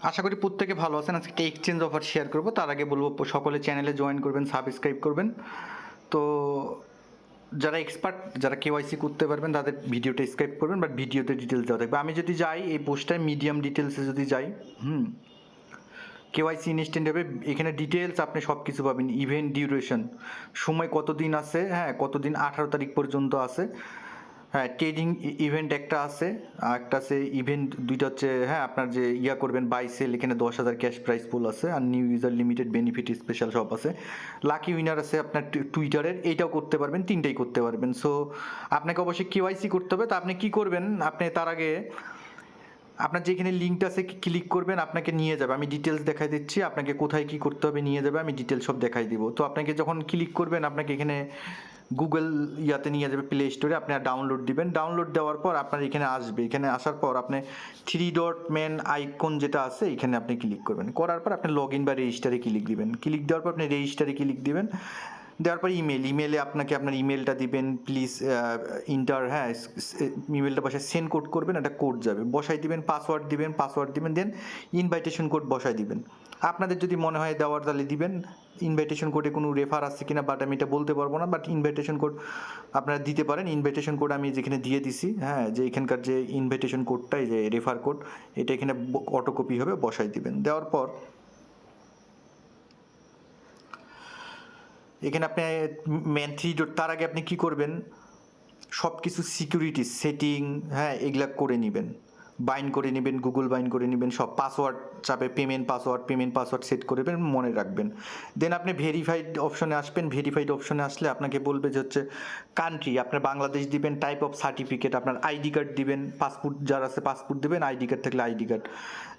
আশা করি প্রত্যেকে ভালো আছেন। আজকে একটা এক্সচেঞ্জ অফার শেয়ার করব। তার আগে বলবো সকলে চ্যানেলে জয়েন করবেন, সাবস্ক্রাইব করবেন। তো যারা এক্সপার্ট, যারা কেওয়াইসি করতে পারবেন তাদের ভিডিওটা স্ক্রাইব করবেন, বাট ভিডিওতে ডিটেলস দেওয়া থাকবে। আমি যদি যাই এই পোস্টটায় মিডিয়াম ডিটেলসে যদি যাই, কেওয়াইসি ইনস্ট্যান্ট হবে। এখানে ডিটেলস আপনি সব কিছু পাবেন। ইভেন্ট ডিউরেশন, সময় কতদিন আছে, হ্যাঁ কতদিন, 18 তারিখ পর্যন্ত আছে। হ্যাঁ, ট্রেডিং ইভেন্ট একটা আছে, আর একটা আছে ইভেন্ট দুইটা হচ্ছে, হ্যাঁ আপনার যে করবেন বাই সেল, এখানে 10,000 ক্যাশ প্রাইস পুল আছে, আর new user limited benefit special সব আছে। লাকি উইনার আছে আপনার টুইটারের, এইটাও করতে পারবেন, তিনটাই করতে পারবেন। সো আপনাকে অবশ্যই কেওয়াইসি করতে হবে। তো আপনি কি করবেন, আপনি তার আগে আপনার যেখানে লিঙ্কটা আছে ক্লিক করবেন, আপনাকে নিয়ে যাবে। আমি ডিটেলস দেখাই দিচ্ছি, আপনাকে কোথায় কি করতে হবে নিয়ে যাবে, আমি ডিটেলস সব দেখাই দিব। তো আপনাকে যখন ক্লিক করবেন, আপনাকে এখানে গুগল ইয়াতে নিয়ে যাবে, প্লে স্টোরে আপনি ডাউনলোড দিবেন। ডাউনলোড দেওয়ার পর আপনার এখানে আসবে। এখানে আসার পর আপনি 3 ডট আইকন যেটা আছে এখানে আপনি ক্লিক করবেন। করার পর আপনি লগ ইন বা রেজিস্টারে ক্লিক দিবেন। ক্লিক দেওয়ার পর আপনি রেজিস্টারে ক্লিক দিবেন। দেওয়ার পর ইমেলে আপনাকে আপনার ইমেলটা দিবেন, প্লিজ ইন্টার, হ্যাঁ ইমেলটা বসায় সেন্ড কোড করবেন, একটা কোড যাবে, বসাই দিবেন, পাসওয়ার্ড দিবেন, দেন ইনভাইটেশন কোড বসাই দিবেন। আপনাদের যদি মনে হয় দেওয়ার তাহলে দিবেন। ইনভাইটেশন কোডে কোনো রেফার আছে কিনা বাট আমি এটা বলতে পারবো না, বাট ইনভাইটেশন কোড আপনারা দিতে পারেন। ইনভাইটেশন কোড আমি যেখানে দিয়ে দিছি, হ্যাঁ যে এখানকার যে ইনভাইটেশন কোডটা, এই যে রেফার কোড, এটা এখানে অটোকপি হবে, বসাই দিবেন। দেওয়ার পর এখানে আপনি মেন 3 ডট, তার আগে আপনি কি করবেন, সব কিছু সিকিউরিটি সেটিং, হ্যাঁ এগুলা করে নেবেন, বাইন্ড করে নেবেন, গুগল বাইন্ড করে নেবেন সব। পাসওয়ার্ড চাপে পেমেন্ট পাসওয়ার্ড সেট করবেন, মনে রাখবেন। দেন আপনি ভেরিফাইড অপশনে আসবেন। ভেরিফাইড অপশনে আসলে আপনাকে বলবে যে হচ্ছে কান্ট্রি, আপনার বাংলাদেশ দিবেন, টাইপ অফ সার্টিফিকেট, আপনার আইডি কার্ড দিবেন, পাসপোর্ট যার আছে পাসপোর্ট দিবেন, আইডি কার্ড থাকলে আইডি কার্ড,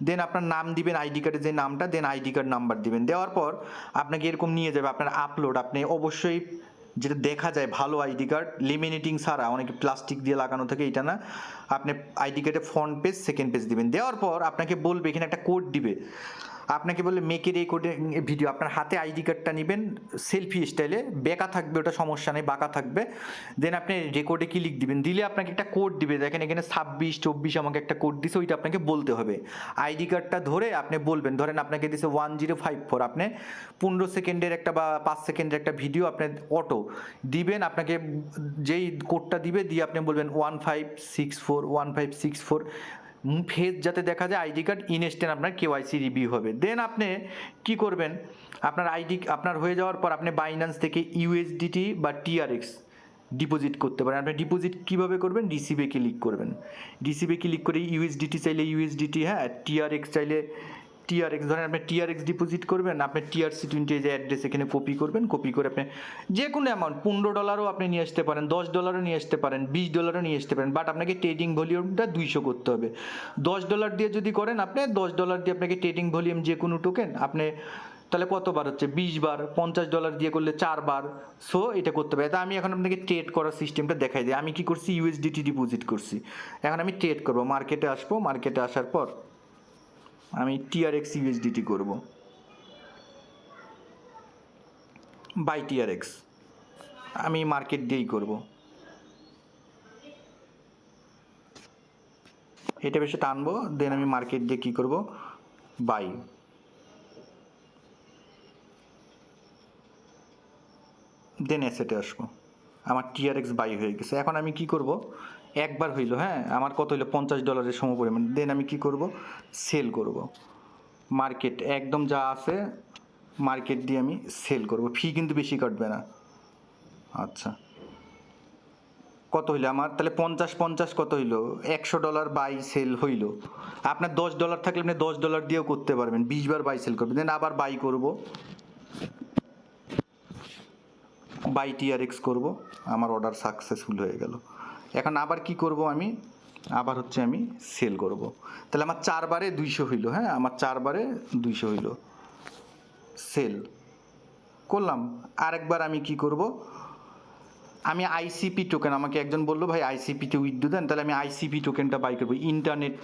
দেন আপনার নাম দিবেন, আইডি কার্ডের যে নামটা, দেন আইডি কার্ড নাম্বার দিবেন। দেওয়ার পর আপনাকে এরকম নিয়ে যাবে আপনার আপলোড। আপনি অবশ্যই যেটা দেখা যায় ভালো আইডি কার্ড, লেমিনেটিং ছাড়া, অনেকে প্লাস্টিক দিয়ে লাগানো থাকে, এটা না, আপনি আইডি কার্ডে ফ্রন্ট পেজ সেকেন্ড পেজ দিবেন। দেওয়ার পর আপনাকে বলবে এখানে একটা কোড দিবে, আপনাকে বললে মেকের এই কোডে ভিডিও, আপনার হাতে আইডি কার্ডটা নেবেন সেলফি স্টাইলে, বেঁকা থাকবে ওটা সমস্যা নেই, বাঁকা থাকবে। দেন আপনি রেকর্ডে ক্লিক দিবেন, দিলে আপনাকে একটা কোড দিবে, দেখেন এখানে 26 24 আমাকে একটা কোড দিছে, ওইটা আপনাকে বলতে হবে। আইডি কার্ডটা ধরে আপনি বলবেন, ধরেন আপনাকে দিছে 1054, আপনি 15 সেকেন্ডের একটা বা 5 সেকেন্ডের একটা ভিডিও আপনি অটো দিবেন, আপনাকে যেই কোডটা দিবে দিয়ে আপনি বলবেন 1564 ফেজ যাতে দেখা যায় আইডি কার্ড, ইনস্ট্যান্ট আপনার কেওয়াইসি রিভিউ হবে। দেন আপনি কি করবেন, আপনার আইডি আপনার হয়ে যাওয়ার পর আপনি বাইন্যান্স থেকে ইউএসডিটি বা টিআরএক্স ডিপোজিট করতে পারেন। আপনি ডিপোজিট কীভাবে করবেন, রিসিভে ক্লিক করবেন। রিসিভে ক্লিক করে ইউএসডিটি চাইলে ইউএসডিটি, হ্যাঁ টিআরএক্স চাইলে টিআরএক্স, ধরেন আপনি টিআরএক্স ডিপোজিট করবেন, আপনি TRC20 যে অ্যাড্রেস এখানে কপি করবেন, কপি করে আপনি যে কোনো অ্যামাউন্ট, $15 আপনি নিয়ে আসতে পারেন, $10 নিয়ে আসতে পারেন, $20 নিয়ে আসতে পারেন, বাট আপনাকে ট্রেডিং ভলিউমটা 200 করতে হবে। $10 দিয়ে যদি করেন, আপনি $10 দিয়ে আপনাকে ট্রেডিং ভলিউম যে কোনো টোকেন আপনি, তাহলে কতবার হচ্ছে, 20 বার, $50 দিয়ে করলে 4 বার। সো এটা করতে পারে। তা আমি এখন আপনাকে ট্রেড করার সিস্টেমটা দেখাই দিই। আমি কি করছি, ইউএসডিটি ডিপোজিট করছি, এখন আমি ট্রেড করবো, মার্কেটে আসবো, মার্কেটে আসার পর আমি TRX ইউএসডিটি করব, বাই TRX, আমি মার্কেট দিয়েই করব। এটা বেশি টানবো, দেন আমি মার্কেট দিয়ে কী করব, বাই, দেন অ্যাসেটে আসবো, আমার TRX বাই হয়ে গেছে। এখন আমি কি করব, একবার হইলো, হ্যাঁ আমার কত হইলো, $50 সমপরিমাণ। দেন আমি কি করব, সেল করব, মার্কেট একদম যা আছে মার্কেট দিয়ে আমি সেল করব। ফি কিন্তু বেশি কাটবে না। আচ্ছা, কত হইলো আমার, তাহলে 50 কত হইলো, $100 বাই সেল হইলো। আপনার $10 থাকলে আপনি $10 দিয়েও করতে পারবেন, 20 বার বাই সেল করবেন। দেন আবার বাই করব, বাই TRX করব, আমার অর্ডার সাকসেসফুল হয়ে গেল। এখন আবার কি করব, আমি আবার হচ্ছে আমি সেল করব। তাহলে আমার 4 বারে 200 হইলো, হ্যাঁ আমার 4 বারে 200 হইলো, সেল করলাম। আরেকবার আমি কি করব, আমি আইসিপি টোকেন, আমাকে একজন বললো ভাই আইসিপিতে উইথড্রো দেন, তাহলে আমি আইসিপি টোকেনটা বাই করবো, ইন্টারনেট,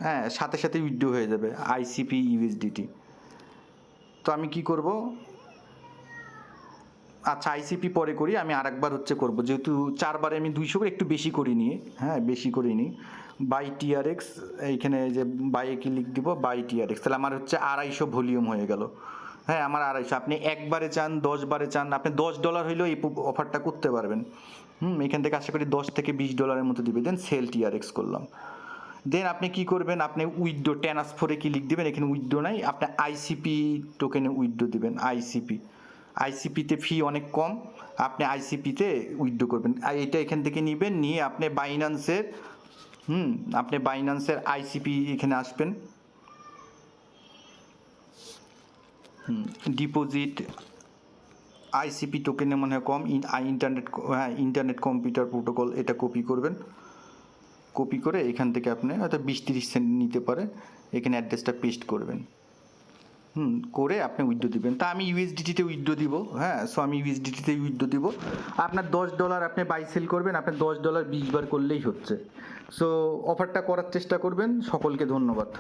হ্যাঁ সাথে সাথে উইথড্রো হয়ে যাবে আইসিপি ইউএসডিটি। তো আমি কি করব, আচ্ছা আইসিপি পরে করি, আমি আরেকবার হচ্ছে করব, যেহেতু 4বারে আমি 200 করে একটু বেশি করি নিয়ে, হ্যাঁ বেশি করে নিই। বাই টিআরএক্স, এইখানে যে বাইয়ে ক্লিক দিব, বাই টিআরএক্স, তাহলে আমার হচ্ছে 250 ভলিউম হয়ে গেল। হ্যাঁ আমার 250, আপনি একবারে চান 10বারে চান, আপনি $10 হইলেও এই অফারটা করতে পারবেন। এখান থেকে আশা করি $10 থেকে $20 মতো দিবে। দেন সেল টিআরএক্স করলাম। দেন আপনি কি করবেন, আপনি উইথড্রো ট্রান্সফারে ক্লিক দিবেন, এখানে উইথড্রো নাই, আপনি আইসিপি টোকেনে উইথড্রো দিবেন। আইসিপিতে ফি অনেক কম, আপনি আইসিপিতে উইথড্রো করবেন। আর এটা এখান থেকে নেবেন, নিয়ে আপনি বাইন্যান্সের আইসিপি এখানে আসবেন, ডিপোজিট আইসিপি টোকেনে মনে হয় কম, ইন্টারনেট কম্পিউটার প্রোটোকল, এটা কপি করবেন। কপি করে এখান থেকে আপনি হয়তো 20-30 সেন্ট নিতে পারে, এখানে অ্যাড্রেসটা পেস্ট করবেন। করে আপনি উইথড্রো দিবেন। তা আমি ইউএসডিটিতে উইথড্রো দিব, হ্যাঁ সো আমি ইউএসডিটিতে উইথড্রো দিব। আপনার $10 আপনি বাই সেল করবেন, আপনার $10 20 বার করলেই হচ্ছে। সো অফারটা করার চেষ্টা করবেন। সকলকে ধন্যবাদ।